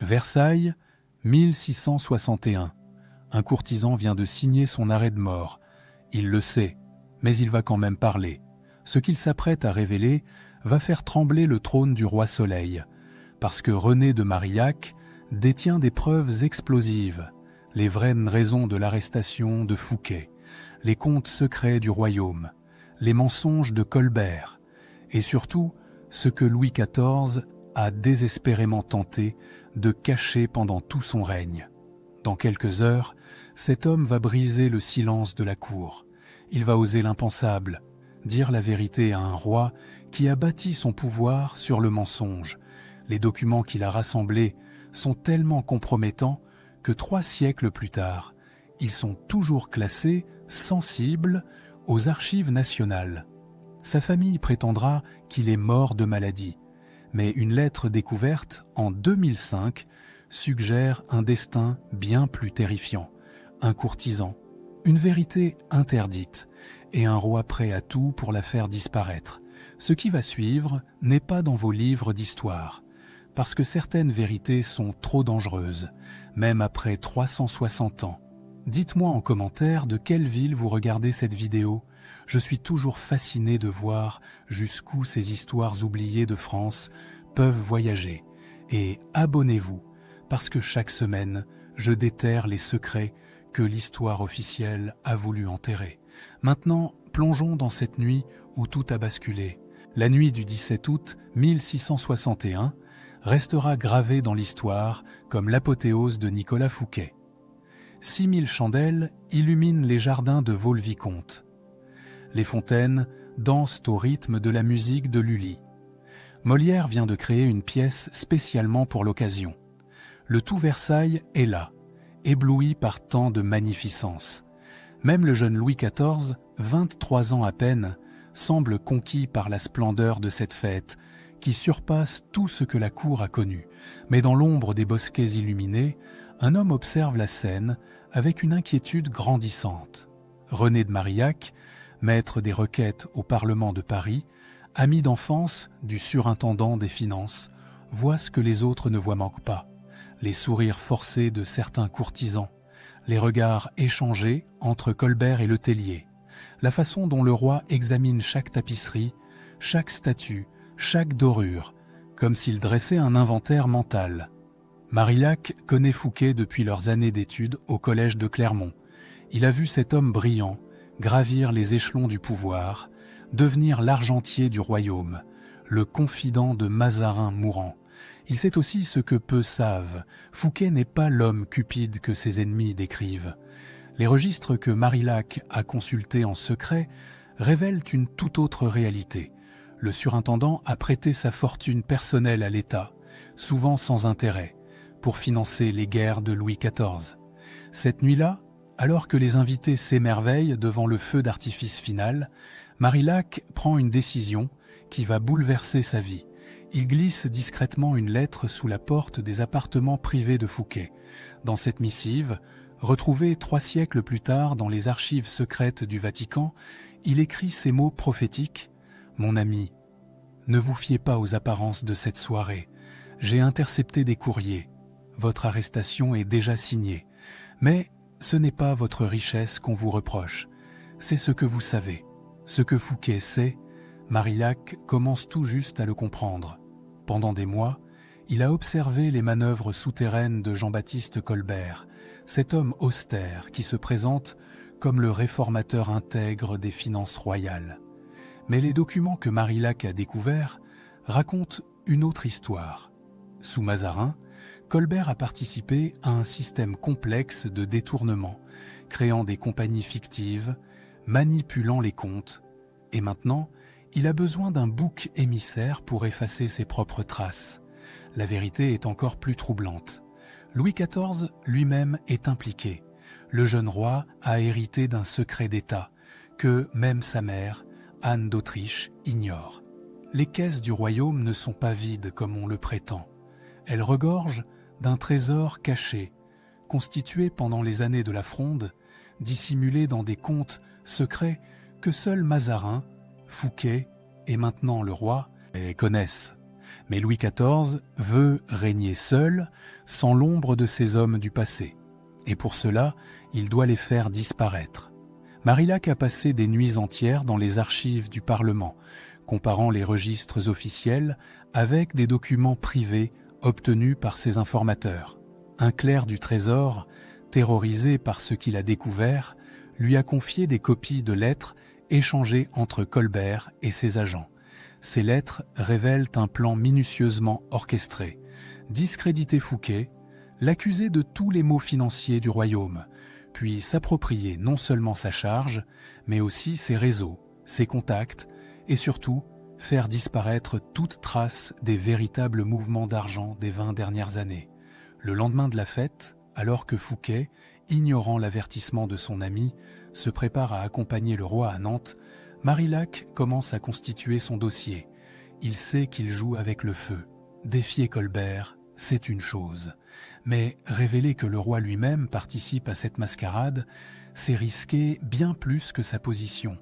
Versailles, 1661. Un courtisan vient de signer son arrêt de mort. Il le sait, mais il va quand même parler. Ce qu'il s'apprête à révéler va faire trembler le trône du roi Soleil, parce que René de Marillac détient des preuves explosives, les vraies raisons de l'arrestation de Fouquet, les comptes secrets du royaume, les mensonges de Colbert, et surtout ce que Louis XIV a désespérément tenté de cacher pendant tout son règne. Dans quelques heures, cet homme va briser le silence de la cour. Il va oser l'impensable, dire la vérité à un roi qui a bâti son pouvoir sur le mensonge. Les documents qu'il a rassemblés sont tellement compromettants que 3 siècles plus tard, ils sont toujours classés sensibles aux archives nationales. Sa famille prétendra qu'il est mort de maladie, mais une lettre découverte en 2005 suggère un destin bien plus terrifiant, un courtisan, une vérité interdite et un roi prêt à tout pour la faire disparaître. Ce qui va suivre n'est pas dans vos livres d'histoire, parce que certaines vérités sont trop dangereuses, même après 360 ans. Dites-moi en commentaire de quelle ville vous regardez cette vidéo. Je suis toujours fasciné de voir jusqu'où ces histoires oubliées de France peuvent voyager. Et abonnez-vous, parce que chaque semaine, je déterre les secrets que l'histoire officielle a voulu enterrer. Maintenant, plongeons dans cette nuit où tout a basculé. La nuit du 17 août 1661 restera gravée dans l'histoire comme l'apothéose de Nicolas Fouquet. 6000 chandelles illuminent les jardins de Vaux-le-Vicomte. Les fontaines dansent au rythme de la musique de Lully. Molière vient de créer une pièce spécialement pour l'occasion. Le tout Versailles est là, ébloui par tant de magnificence. Même le jeune Louis XIV, 23 ans à peine, semble conquis par la splendeur de cette fête qui surpasse tout ce que la cour a connu. Mais dans l'ombre des bosquets illuminés, un homme observe la scène avec une inquiétude grandissante. René de Marillac, maître des requêtes au Parlement de Paris, ami d'enfance du surintendant des finances, voit ce que les autres ne voient pas. Les sourires forcés de certains courtisans, les regards échangés entre Colbert et Letellier, la façon dont le roi examine chaque tapisserie, chaque statue, chaque dorure, comme s'il dressait un inventaire mental. Marillac connaît Fouquet depuis leurs années d'études au collège de Clermont. Il a vu cet homme brillant gravir les échelons du pouvoir, devenir l'argentier du royaume, le confident de Mazarin mourant. Il sait aussi ce que peu savent. Fouquet n'est pas l'homme cupide que ses ennemis décrivent. Les registres que Marillac a consultés en secret révèlent une toute autre réalité. Le surintendant a prêté sa fortune personnelle à l'État, souvent sans intérêt, pour financer les guerres de Louis XIV. Cette nuit-là, alors que les invités s'émerveillent devant le feu d'artifice final, Marillac prend une décision qui va bouleverser sa vie. Il glisse discrètement une lettre sous la porte des appartements privés de Fouquet. Dans cette missive, retrouvée 3 siècles plus tard dans les archives secrètes du Vatican, il écrit ces mots prophétiques : « Mon ami, ne vous fiez pas aux apparences de cette soirée. J'ai intercepté des courriers. Votre arrestation est déjà signée. Mais ce n'est pas votre richesse qu'on vous reproche. C'est ce que vous savez. Ce que Fouquet sait, Marillac commence tout juste à le comprendre. Pendant des mois, il a observé les manœuvres souterraines de Jean-Baptiste Colbert, cet homme austère qui se présente comme le réformateur intègre des finances royales. Mais les documents que Marillac a découverts racontent une autre histoire. Sous Mazarin, Colbert a participé à un système complexe de détournement, créant des compagnies fictives, manipulant les comptes, et maintenant, il a besoin d'un bouc émissaire pour effacer ses propres traces. La vérité est encore plus troublante. Louis XIV lui-même est impliqué. Le jeune roi a hérité d'un secret d'État que même sa mère, Anne d'Autriche, ignore. Les caisses du royaume ne sont pas vides comme on le prétend. Elles regorgent d'un trésor caché, constitué pendant les années de la Fronde, dissimulé dans des comptes secrets que seul Mazarin, Fouquet et maintenant le roi connaissent. Mais Louis XIV veut régner seul, sans l'ombre de ses hommes du passé. Et pour cela, il doit les faire disparaître. Marillac a passé des nuits entières dans les archives du Parlement, comparant les registres officiels avec des documents privés obtenus par ses informateurs. Un clerc du Trésor, terrorisé par ce qu'il a découvert, lui a confié des copies de lettres échangées entre Colbert et ses agents. Ces lettres révèlent un plan minutieusement orchestré. Discréditer Fouquet, l'accuser de tous les maux financiers du royaume, puis s'approprier non seulement sa charge, mais aussi ses réseaux, ses contacts, et surtout faire disparaître toute trace des véritables mouvements d'argent des 20 dernières années. Le lendemain de la fête, alors que Fouquet, ignorant l'avertissement de son ami, se prépare à accompagner le roi à Nantes, Marillac commence à constituer son dossier. Il sait qu'il joue avec le feu. Défier Colbert, c'est une chose. Mais révéler que le roi lui-même participe à cette mascarade, c'est risquer bien plus que sa position.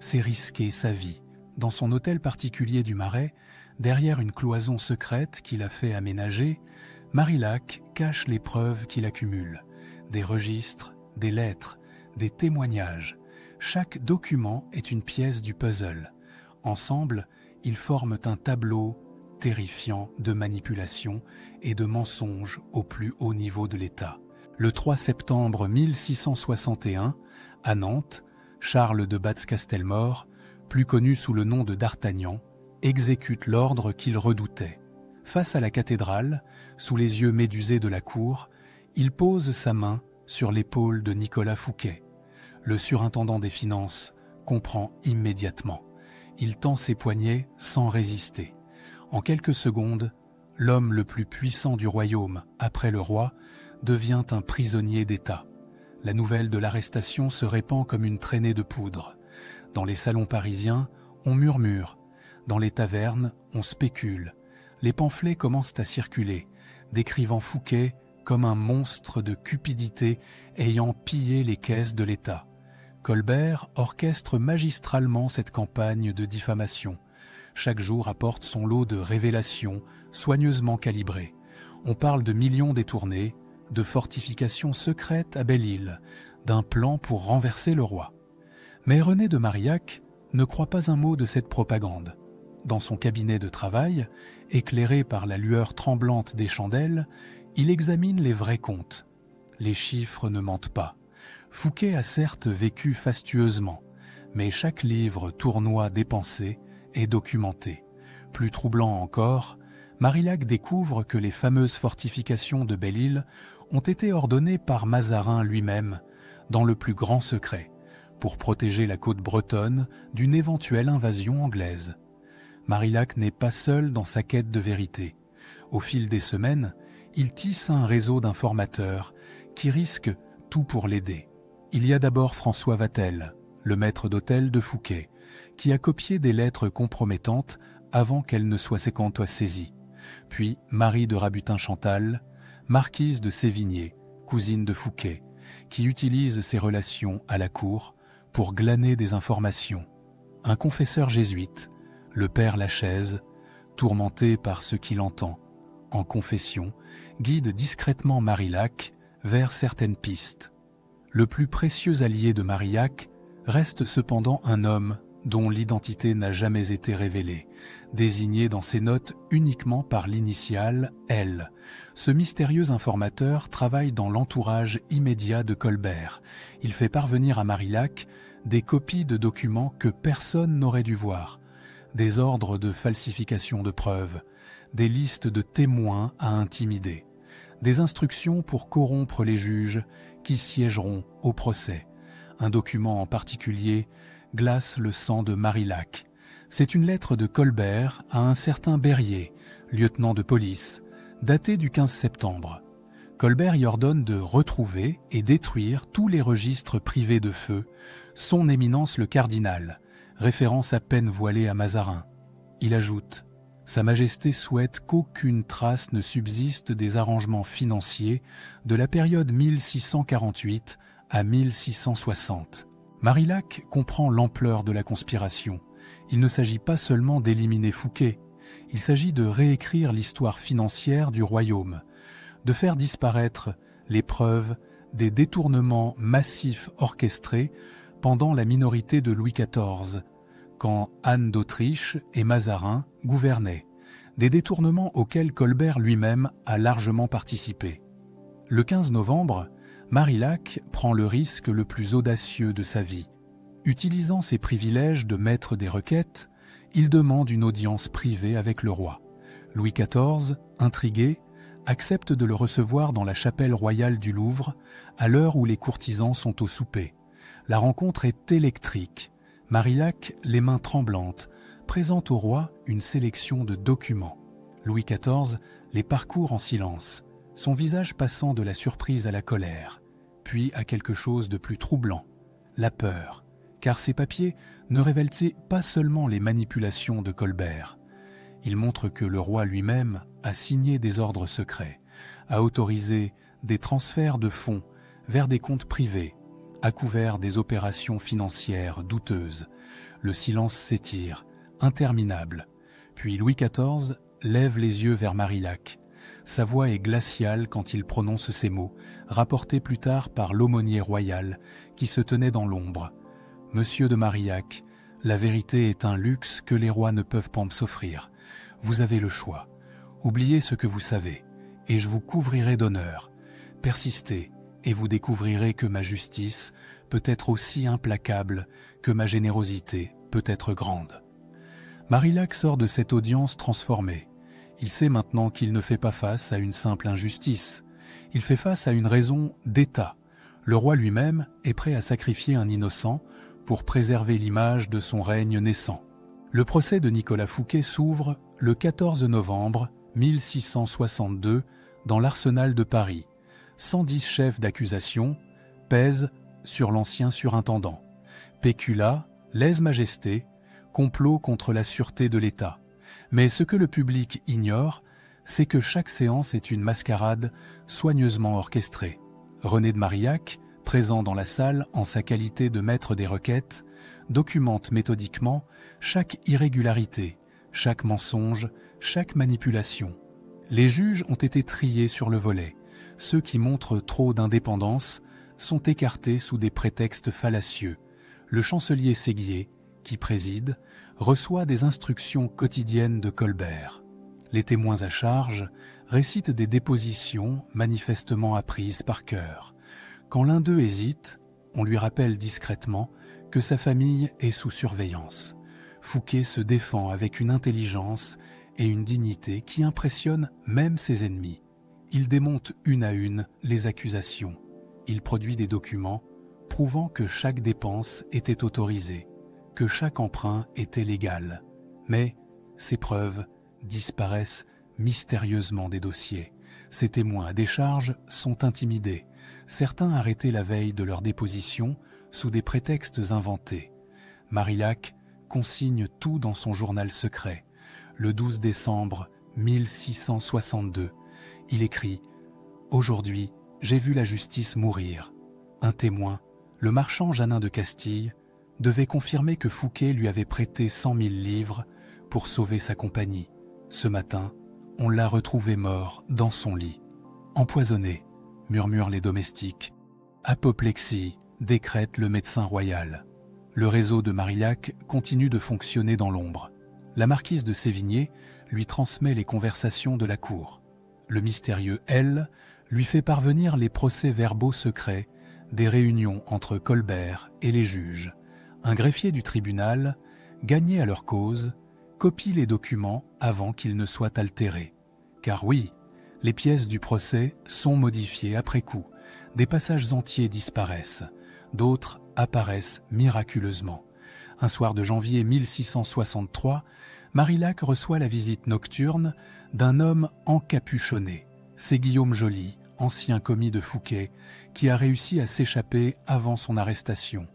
C'est risquer sa vie. Dans son hôtel particulier du Marais, derrière une cloison secrète qu'il a fait aménager, Marillac cache les preuves qu'il accumule. Des registres, des lettres, des témoignages. Chaque document est une pièce du puzzle. Ensemble, ils forment un tableau terrifiant de manipulation et de mensonges au plus haut niveau de l'État. Le 3 septembre 1661, à Nantes, Charles de Batz-Castelmore, plus connu sous le nom de d'Artagnan, exécute l'ordre qu'il redoutait. Face à la cathédrale, sous les yeux médusés de la cour, il pose sa main sur l'épaule de Nicolas Fouquet. Le surintendant des finances comprend immédiatement. Il tend ses poignets sans résister. En quelques secondes, l'homme le plus puissant du royaume, après le roi, devient un prisonnier d'État. La nouvelle de l'arrestation se répand comme une traînée de poudre. Dans les salons parisiens, on murmure. Dans les tavernes, on spécule. Les pamphlets commencent à circuler, décrivant Fouquet comme un monstre de cupidité ayant pillé les caisses de l'État. Colbert orchestre magistralement cette campagne de diffamation. Chaque jour apporte son lot de révélations soigneusement calibrées. On parle de millions détournés, de fortifications secrètes à Belle-Île, d'un plan pour renverser le roi. Mais René de Marillac ne croit pas un mot de cette propagande. Dans son cabinet de travail, éclairé par la lueur tremblante des chandelles, il examine les vrais comptes. Les chiffres ne mentent pas. Fouquet a certes vécu fastueusement, mais chaque livre tournois dépensé est documenté. Plus troublant encore, Marillac découvre que les fameuses fortifications de Belle-Île ont été ordonnées par Mazarin lui-même, dans le plus grand secret, pour protéger la côte bretonne d'une éventuelle invasion anglaise. Marillac n'est pas seul dans sa quête de vérité. Au fil des semaines, il tisse un réseau d'informateurs qui risquent tout pour l'aider. Il y a d'abord François Vatel, le maître d'hôtel de Fouquet, qui a copié des lettres compromettantes avant qu'elles ne soient saisies. Puis Marie de Rabutin-Chantal, marquise de Sévigné, cousine de Fouquet, qui utilise ses relations à la cour pour glaner des informations. Un confesseur jésuite, le père Lachaise, tourmenté par ce qu'il entend, en confession, guide discrètement Marillac vers certaines pistes. Le plus précieux allié de Marillac reste cependant un homme dont l'identité n'a jamais été révélée, désigné dans ses notes uniquement par l'initiale L. Ce mystérieux informateur travaille dans l'entourage immédiat de Colbert. Il fait parvenir à Marillac des copies de documents que personne n'aurait dû voir, des ordres de falsification de preuves, des listes de témoins à intimider, des instructions pour corrompre les juges qui siégeront au procès. Un document en particulier glace le sang de Marillac. C'est une lettre de Colbert à un certain Berryer, lieutenant de police, datée du 15 septembre. Colbert y ordonne de retrouver et détruire tous les registres privés de feu, son éminence le cardinal, référence à peine voilée à Mazarin. Il ajoute « Sa Majesté souhaite qu'aucune trace ne subsiste des arrangements financiers de la période 1648 à 1660 ». Marillac comprend l'ampleur de la conspiration. Il ne s'agit pas seulement d'éliminer Fouquet, Il s'agit de réécrire l'histoire financière du royaume, de faire disparaître les preuves des détournements massifs orchestrés pendant la minorité de Louis XIV, quand Anne d'Autriche et Mazarin gouvernaient, des détournements auxquels Colbert lui-même a largement participé. Le 15 novembre, Marillac prend le risque le plus audacieux de sa vie. Utilisant ses privilèges de maître des requêtes, il demande une audience privée avec le roi. Louis XIV, intrigué, accepte de le recevoir dans la chapelle royale du Louvre, à l'heure où les courtisans sont au souper. La rencontre est électrique. Marillac, les mains tremblantes, présente au roi une sélection de documents. Louis XIV les parcourt en silence, son visage passant de la surprise à la colère, puis à quelque chose de plus troublant, la peur, car ces papiers ne révèlent pas seulement les manipulations de Colbert. Ils montrent que le roi lui-même a signé des ordres secrets, a autorisé des transferts de fonds vers des comptes privés, a couvert des opérations financières douteuses. Le silence s'étire, interminable. Puis Louis XIV lève les yeux vers Marillac. Sa voix est glaciale quand il prononce ces mots, rapportés plus tard par l'aumônier royal qui se tenait dans l'ombre. « Monsieur de Marillac, la vérité est un luxe que les rois ne peuvent pas s'offrir. Vous avez le choix. Oubliez ce que vous savez, et je vous couvrirai d'honneur. Persistez, et vous découvrirez que ma justice peut être aussi implacable que ma générosité peut être grande. » Marillac sort de cette audience transformé. Il sait maintenant qu'il ne fait pas face à une simple injustice. Il fait face à une raison d'État. Le roi lui-même est prêt à sacrifier un innocent pour préserver l'image de son règne naissant. Le procès de Nicolas Fouquet s'ouvre le 14 novembre 1662 dans l'Arsenal de Paris. 110 chefs d'accusation pèsent sur l'ancien surintendant. Péculat, lèse-majesté, complot contre la sûreté de l'État. Mais ce que le public ignore, c'est que chaque séance est une mascarade soigneusement orchestrée. René de Marillac, présent dans la salle en sa qualité de maître des requêtes, documente méthodiquement chaque irrégularité, chaque mensonge, chaque manipulation. Les juges ont été triés sur le volet. Ceux qui montrent trop d'indépendance sont écartés sous des prétextes fallacieux. Le chancelier Séguier, qui préside, reçoit des instructions quotidiennes de Colbert. Les témoins à charge récitent des dépositions manifestement apprises par cœur. Quand l'un d'eux hésite, on lui rappelle discrètement que sa famille est sous surveillance. Fouquet se défend avec une intelligence et une dignité qui impressionnent même ses ennemis. Il démonte une à une les accusations. Il produit des documents prouvant que chaque dépense était autorisée, que chaque emprunt était légal. Mais ces preuves disparaissent mystérieusement des dossiers. Ces témoins à décharge sont intimidés. Certains arrêtés la veille de leur déposition sous des prétextes inventés. Marillac consigne tout dans son journal secret. Le 12 décembre 1662, il écrit « Aujourd'hui, j'ai vu la justice mourir. » Un témoin, le marchand Jeannin de Castille, devait confirmer que Fouquet lui avait prêté 100 000 livres pour sauver sa compagnie. Ce matin, on l'a retrouvé mort dans son lit. Empoisonné, murmurent les domestiques. Apoplexie, décrète le médecin royal. Le réseau de Marillac continue de fonctionner dans l'ombre. La marquise de Sévigné lui transmet les conversations de la cour. Le mystérieux L lui fait parvenir les procès-verbaux secrets des réunions entre Colbert et les juges. Un greffier du tribunal, gagné à leur cause, copie les documents avant qu'ils ne soient altérés. Car oui, les pièces du procès sont modifiées après coup. Des passages entiers disparaissent, d'autres apparaissent miraculeusement. Un soir de janvier 1663, Marillac reçoit la visite nocturne d'un homme encapuchonné. C'est Guillaume Joly, ancien commis de Fouquet, qui a réussi à s'échapper avant son arrestation.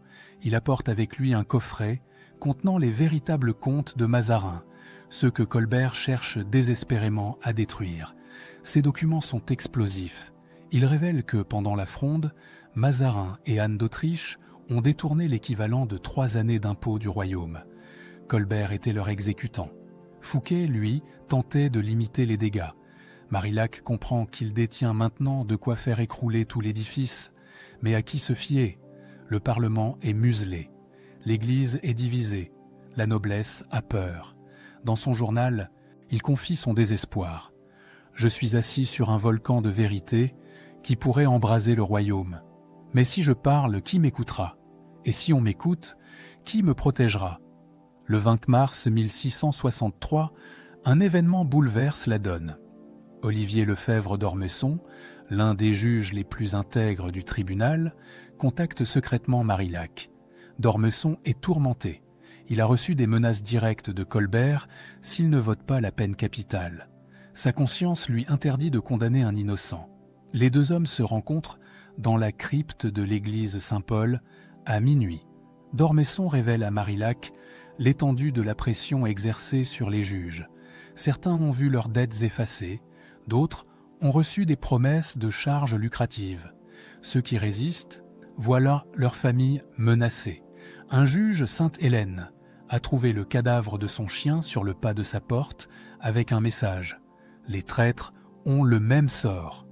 Il apporte avec lui un coffret contenant les véritables comptes de Mazarin, ceux que Colbert cherche désespérément à détruire. Ces documents sont explosifs. Ils révèlent que, pendant la Fronde, Mazarin et Anne d'Autriche ont détourné l'équivalent de 3 années d'impôts du royaume. Colbert était leur exécutant. Fouquet, lui, tentait de limiter les dégâts. Marillac comprend qu'il détient maintenant de quoi faire écrouler tout l'édifice. Mais à qui se fier? Le Parlement est muselé. L'Église est divisée. La noblesse a peur. Dans son journal, il confie son désespoir. « Je suis assis sur un volcan de vérité qui pourrait embraser le royaume. Mais si je parle, qui m'écoutera? Et si on m'écoute, qui me protégera ?» Le 20 mars 1663, un événement bouleverse la donne. Olivier Lefebvre d'Ormesson, l'un des juges les plus intègres du tribunal, contacte secrètement Marillac. D'Ormesson est tourmenté. Il a reçu des menaces directes de Colbert s'il ne vote pas la peine capitale. Sa conscience lui interdit de condamner un innocent. Les deux hommes se rencontrent dans la crypte de l'église Saint-Paul à minuit. D'Ormesson révèle à Marillac l'étendue de la pression exercée sur les juges. Certains ont vu leurs dettes effacées, d'autres ont reçu des promesses de charges lucratives. Ceux qui résistent voient leur famille menacée. Un juge, Sainte-Hélène, a trouvé le cadavre de son chien sur le pas de sa porte avec un message. Les traîtres ont le même sort.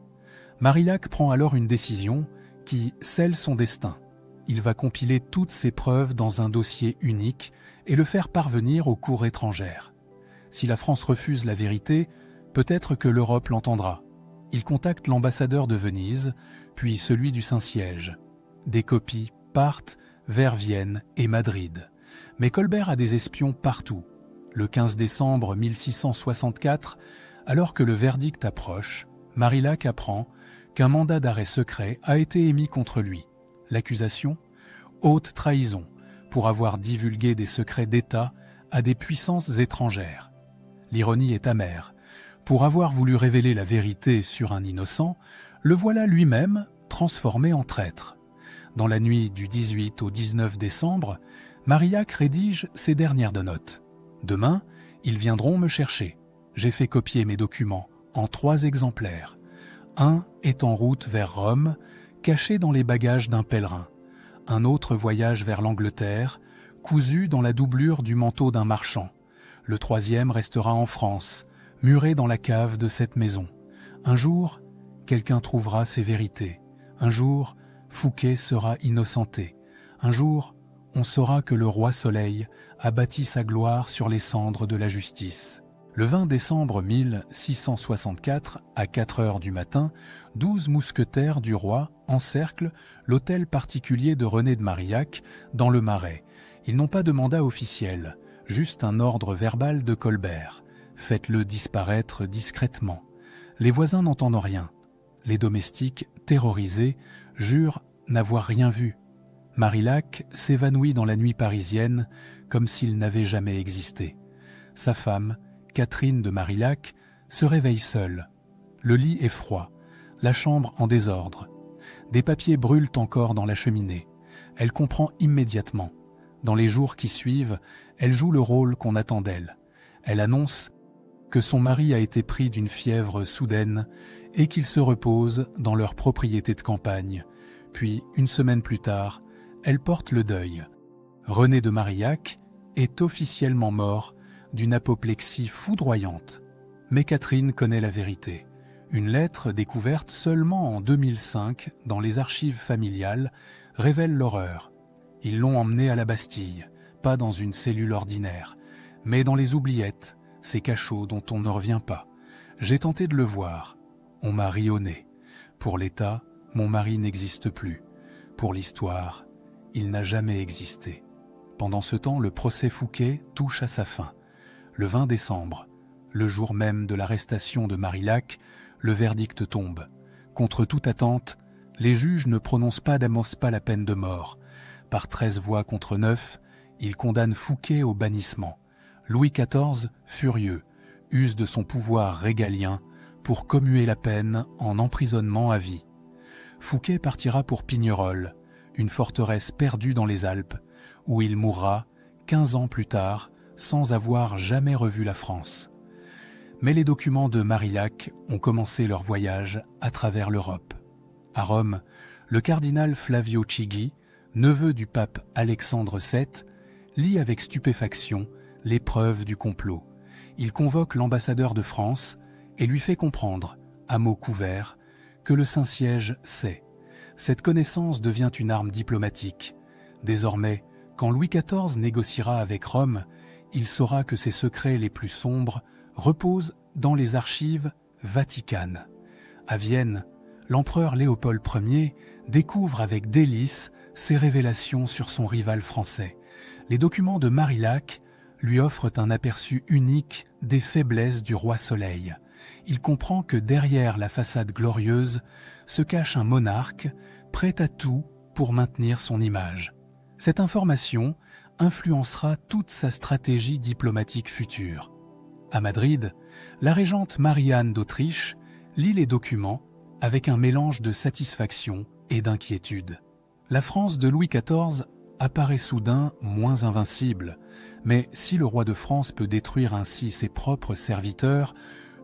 Marillac prend alors une décision qui scelle son destin. Il va compiler toutes ses preuves dans un dossier unique et le faire parvenir aux cours étrangères. Si la France refuse la vérité, peut-être que l'Europe l'entendra. Il contacte l'ambassadeur de Venise, puis celui du Saint-Siège. Des copies partent vers Vienne et Madrid. Mais Colbert a des espions partout. Le 15 décembre 1664, alors que le verdict approche, Marillac apprend qu'un mandat d'arrêt secret a été émis contre lui. L'accusation ? Haute trahison, pour avoir divulgué des secrets d'État à des puissances étrangères. L'ironie est amère. Pour avoir voulu révéler la vérité sur un innocent, le voilà lui-même transformé en traître. Dans la nuit du 18 au 19 décembre, Marillac rédige ses dernières notes. « Demain, ils viendront me chercher. J'ai fait copier mes documents en 3 exemplaires. Un est en route vers Rome, caché dans les bagages d'un pèlerin. Un autre voyage vers l'Angleterre, cousu dans la doublure du manteau d'un marchand. Le 3e restera en France, muré dans la cave de cette maison. Un jour, quelqu'un trouvera ces vérités. Un jour, Fouquet sera innocenté. Un jour, on saura que le roi Soleil a bâti sa gloire sur les cendres de la justice. » Le 20 décembre 1664, à 4 heures du matin, 12 mousquetaires du roi encerclent l'hôtel particulier de René de Marillac dans le Marais. Ils n'ont pas de mandat officiel, juste un ordre verbal de Colbert. Faites-le disparaître discrètement. Les voisins n'entendent rien. Les domestiques, terrorisés, jurent n'avoir rien vu. Marillac s'évanouit dans la nuit parisienne comme s'il n'avait jamais existé. Sa femme, Catherine de Marillac, se réveille seule. Le lit est froid, la chambre en désordre. Des papiers brûlent encore dans la cheminée. Elle comprend immédiatement. Dans les jours qui suivent, elle joue le rôle qu'on attend d'elle. Elle annonce que son mari a été pris d'une fièvre soudaine et qu'il se repose dans leur propriété de campagne. Puis, une semaine plus tard, elle porte le deuil. René de Marillac est officiellement mort d'une apoplexie foudroyante. Mais Catherine connaît la vérité. Une lettre découverte seulement en 2005 dans les archives familiales révèle l'horreur. Ils l'ont emmené à la Bastille, pas dans une cellule ordinaire, mais dans les oubliettes, ces cachots dont on ne revient pas. J'ai tenté de le voir. On m'a ri au nez. Pour l'État, mon mari n'existe plus. Pour l'histoire, il n'a jamais existé. Pendant ce temps, le procès Fouquet touche à sa fin. Le 20 décembre, le jour même de l'arrestation de Marillac, le verdict tombe. Contre toute attente, les juges ne prononcent pas la peine de mort. Par 13 voix contre 9, ils condamnent Fouquet au bannissement. Louis XIV, furieux, use de son pouvoir régalien pour commuer la peine en emprisonnement à vie. Fouquet partira pour Pignerol, une forteresse perdue dans les Alpes, où il mourra 15 ans plus tard, sans avoir jamais revu la France. Mais les documents de Marillac ont commencé leur voyage à travers l'Europe. À Rome, le cardinal Flavio Chigi, neveu du pape Alexandre VII, lit avec stupéfaction les preuves du complot. Il convoque l'ambassadeur de France et lui fait comprendre, à mots couverts, que le Saint-Siège sait. Cette connaissance devient une arme diplomatique. Désormais, quand Louis XIV négociera avec Rome, il saura que ses secrets les plus sombres reposent dans les archives vaticanes. À Vienne, l'empereur Léopold Ier découvre avec délice ses révélations sur son rival français. Les documents de Marillac lui offrent un aperçu unique des faiblesses du roi Soleil. Il comprend que derrière la façade glorieuse se cache un monarque prêt à tout pour maintenir son image. Cette information influencera toute sa stratégie diplomatique future. À Madrid, la régente Marie-Anne d'Autriche lit les documents avec un mélange de satisfaction et d'inquiétude. La France de Louis XIV apparaît soudain moins invincible, mais si le roi de France peut détruire ainsi ses propres serviteurs,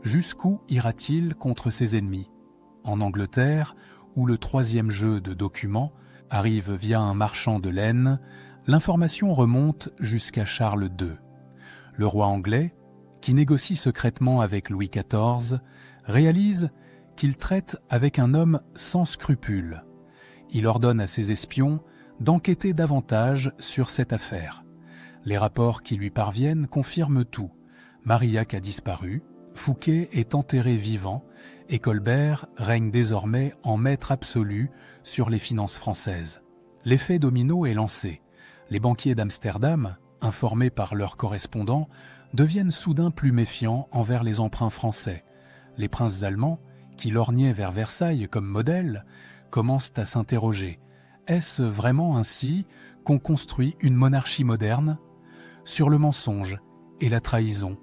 jusqu'où ira-t-il contre ses ennemis? En Angleterre, où le troisième jeu de documents arrive via un marchand de laine, l'information remonte jusqu'à Charles II. Le roi anglais, qui négocie secrètement avec Louis XIV, réalise qu'il traite avec un homme sans scrupules. Il ordonne à ses espions d'enquêter davantage sur cette affaire. Les rapports qui lui parviennent confirment tout. Marillac a disparu, Fouquet est enterré vivant et Colbert règne désormais en maître absolu sur les finances françaises. L'effet domino est lancé. Les banquiers d'Amsterdam, informés par leurs correspondants, deviennent soudain plus méfiants envers les emprunts français. Les princes allemands, qui lorgnaient vers Versailles comme modèle, commencent à s'interroger. Est-ce vraiment ainsi qu'on construit une monarchie moderne? Sur le mensonge et la trahison,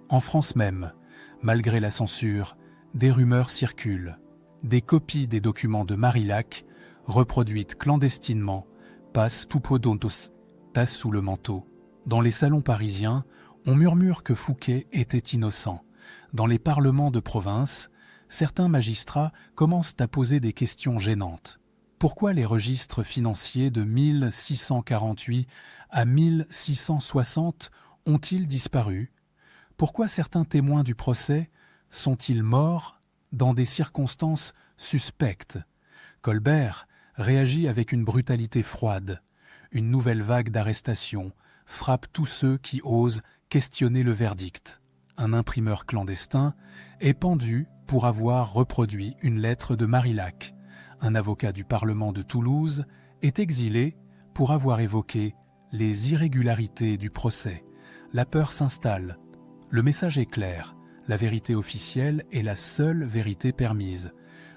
en France même, malgré la censure, des rumeurs circulent. Des copies des documents de Marillac, reproduites clandestinement, passent tout podontos, tasse sous le manteau. Dans les salons parisiens, on murmure que Fouquet était innocent. Dans les parlements de province, certains magistrats commencent à poser des questions gênantes. Pourquoi les registres financiers de 1648 à 1660 ont-ils disparu? Pourquoi certains témoins du procès sont-ils morts dans des circonstances suspectes? Colbert réagit avec une brutalité froide. Une nouvelle vague d'arrestations frappe tous ceux qui osent questionner le verdict. Un imprimeur clandestin est pendu pour avoir reproduit une lettre de Marillac. Un avocat du Parlement de Toulouse est exilé pour avoir évoqué les irrégularités du procès. La peur s'installe. Le message est clair. La vérité officielle est la seule vérité permise.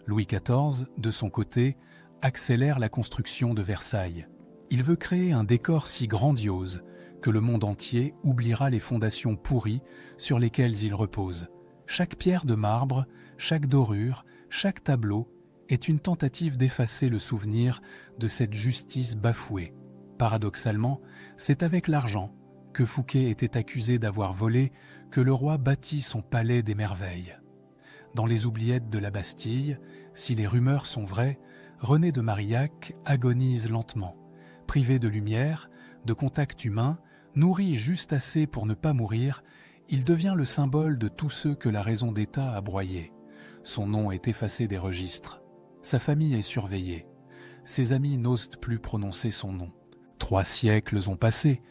Louis XIV, de son côté, accélère la construction de Versailles. Il veut créer un décor si grandiose que le monde entier oubliera les fondations pourries sur lesquelles il repose. Chaque pierre de marbre, chaque dorure, chaque tableau est une tentative d'effacer le souvenir de cette justice bafouée. Paradoxalement, c'est avec l'argent que Fouquet était accusé d'avoir volé que le roi bâtit son palais des merveilles. Dans les oubliettes de la Bastille, si les rumeurs sont vraies, René de Marillac agonise lentement. Privé de lumière, de contact humain, nourri juste assez pour ne pas mourir, il devient le symbole de tous ceux que la raison d'État a broyés. Son nom est effacé des registres. Sa famille est surveillée. Ses amis n'osent plus prononcer son nom. 3 siècles ont passé.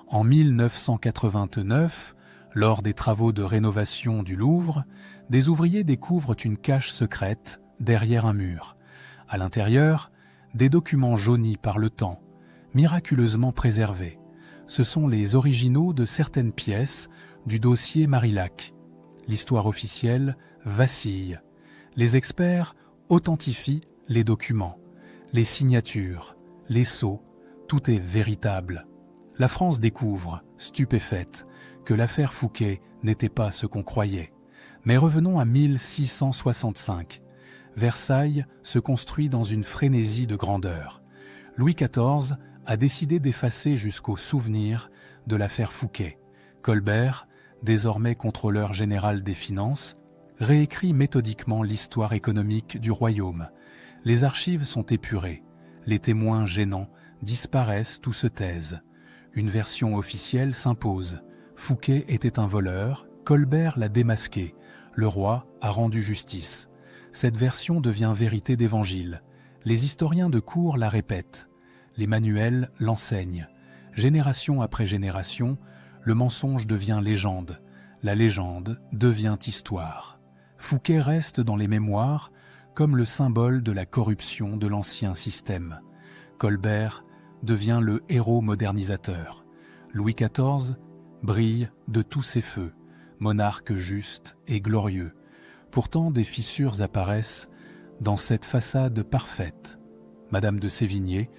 En 1989, lors des travaux de rénovation du Louvre, des ouvriers découvrent une cache secrète derrière un mur. À l'intérieur, des documents jaunis par le temps, miraculeusement préservés. Ce sont les originaux de certaines pièces du dossier Marillac. L'histoire officielle vacille. Les experts authentifient les documents, les signatures, les sceaux, tout est véritable. La France découvre, stupéfaite, que l'affaire Fouquet n'était pas ce qu'on croyait. Mais revenons à 1665. Versailles se construit dans une frénésie de grandeur. Louis XIV a décidé d'effacer jusqu'au souvenir de l'affaire Fouquet. Colbert, désormais contrôleur général des finances, réécrit méthodiquement l'histoire économique du royaume. Les archives sont épurées. Les témoins gênants disparaissent ou se taisent. Une version officielle s'impose. Fouquet était un voleur, Colbert l'a démasqué, le roi a rendu justice. Cette version devient vérité d'évangile. Les historiens de cour la répètent, les manuels l'enseignent. Génération après génération, le mensonge devient légende, la légende devient histoire. Fouquet reste dans les mémoires comme le symbole de la corruption de l'ancien système. Colbert devient le héros modernisateur. Louis XIV brille de tous ses feux, monarque juste et glorieux. Pourtant, des fissures apparaissent dans cette façade parfaite. Madame de Sévigné,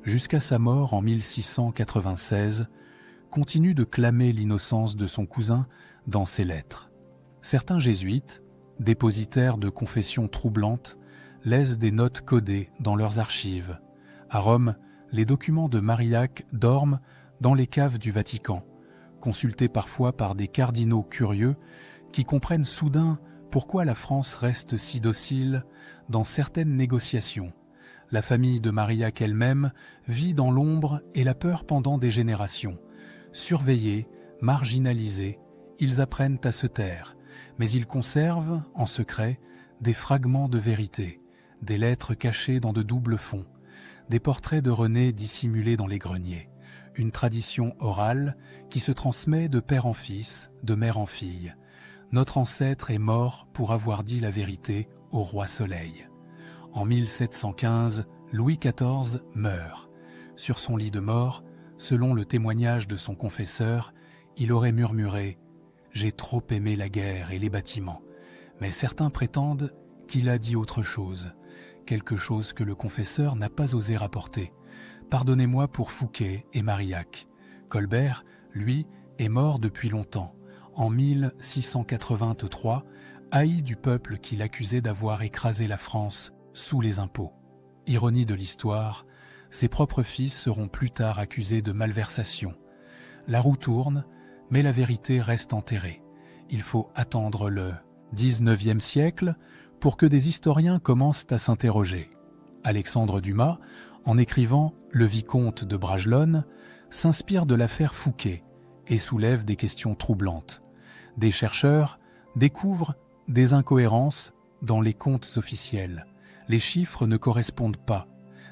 jusqu'à sa mort en 1696, continue de clamer l'innocence de son cousin dans ses lettres. Certains jésuites, dépositaires de confessions troublantes, laissent des notes codées dans leurs archives. À Rome, les documents de Marillac dorment dans les caves du Vatican, consultés parfois par des cardinaux curieux qui comprennent soudain pourquoi la France reste si docile dans certaines négociations. La famille de Marillac elle-même vit dans l'ombre et la peur pendant des générations. Surveillés, marginalisés, ils apprennent à se taire, mais ils conservent, en secret, des fragments de vérité, des lettres cachées dans de doubles fonds, des portraits de René dissimulés dans les greniers, une tradition orale qui se transmet de père en fils, de mère en fille. Notre ancêtre est mort pour avoir dit la vérité au roi Soleil. En 1715, Louis XIV meurt. Sur son lit de mort, selon le témoignage de son confesseur, il aurait murmuré « J'ai trop aimé la guerre et les bâtiments ». Mais certains prétendent qu'il a dit autre chose, quelque chose que le confesseur n'a pas osé rapporter. Pardonnez-moi pour Fouquet et Marillac. Colbert, lui, est mort depuis longtemps. En 1683, haï du peuple qui l'accusait d'avoir écrasé la France sous les impôts. Ironie de l'histoire, ses propres fils seront plus tard accusés de malversation. La roue tourne, mais la vérité reste enterrée. Il faut attendre le XIXe siècle pour que des historiens commencent à s'interroger. Alexandre Dumas, en écrivant Le Vicomte de Bragelonne, s'inspire de l'affaire Fouquet et soulève des questions troublantes. Des chercheurs découvrent des incohérences dans les comptes officiels. Les chiffres ne correspondent pas.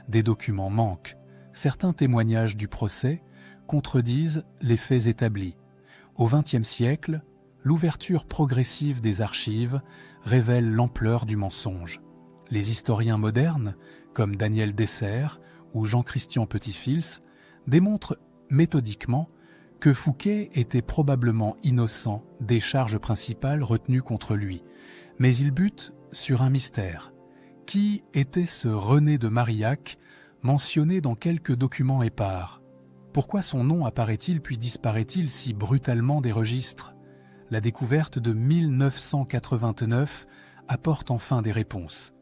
Des documents manquent. Certains témoignages du procès contredisent les faits établis. Au XXe siècle, l'ouverture progressive des archives révèle l'ampleur du mensonge. Les historiens modernes, comme Daniel Dessert ou Jean-Christian Petit-Fils, démontrent méthodiquement que Fouquet était probablement innocent des charges principales retenues contre lui. Mais il bute sur un mystère. Qui était ce René de Marillac, mentionné dans quelques documents épars? Pourquoi son nom apparaît-il puis disparaît-il si brutalement des registres? La découverte de 1989 apporte enfin des réponses.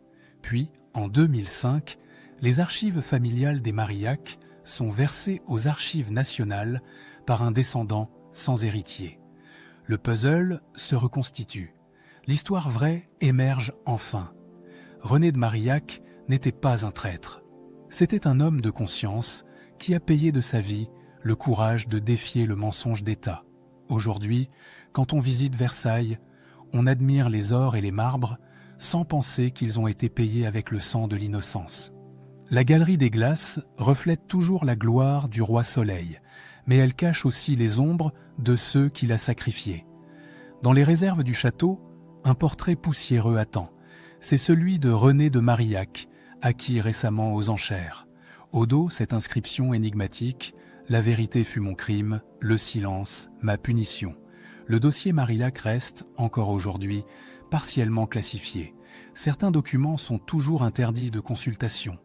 Puis, en 2005, les archives familiales des Marillac sont versées aux archives nationales par un descendant sans héritier. Le puzzle se reconstitue. L'histoire vraie émerge enfin. René de Marillac n'était pas un traître. C'était un homme de conscience qui a payé de sa vie le courage de défier le mensonge d'État. Aujourd'hui, quand on visite Versailles, on admire les ors et les marbres sans penser qu'ils ont été payés avec le sang de l'innocence. La galerie des glaces reflète toujours la gloire du roi Soleil, mais elle cache aussi les ombres de ceux qui l'a sacrifié. Dans les réserves du château, un portrait poussiéreux attend. C'est celui de René de Marillac, acquis récemment aux enchères. Au dos, cette inscription énigmatique « La vérité fut mon crime, le silence, ma punition ». Le dossier Marillac reste, encore aujourd'hui, partiellement classifié. Certains documents sont toujours interdits de consultation.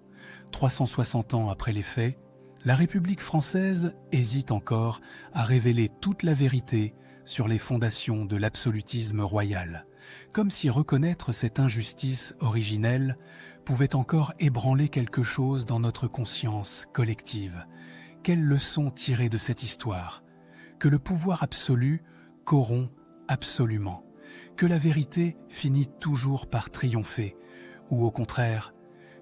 360 ans après les faits, la République française hésite encore à révéler toute la vérité sur les fondations de l'absolutisme royal, comme si reconnaître cette injustice originelle pouvait encore ébranler quelque chose dans notre conscience collective. Quelle leçon tirer de cette histoire? Que le pouvoir absolu corrompt absolument, que la vérité finit toujours par triompher, ou au contraire,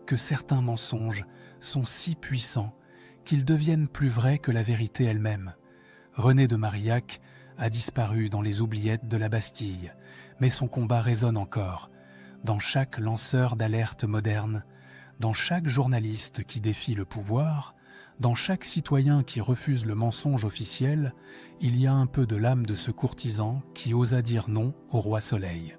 que certains mensonges sont si puissants qu'ils deviennent plus vrais que la vérité elle-même. René de Marillac a disparu dans les oubliettes de la Bastille, mais son combat résonne encore, dans chaque lanceur d'alerte moderne, dans chaque journaliste qui défie le pouvoir, dans chaque citoyen qui refuse le mensonge officiel, il y a un peu de l'âme de ce courtisan qui osa dire non au roi Soleil.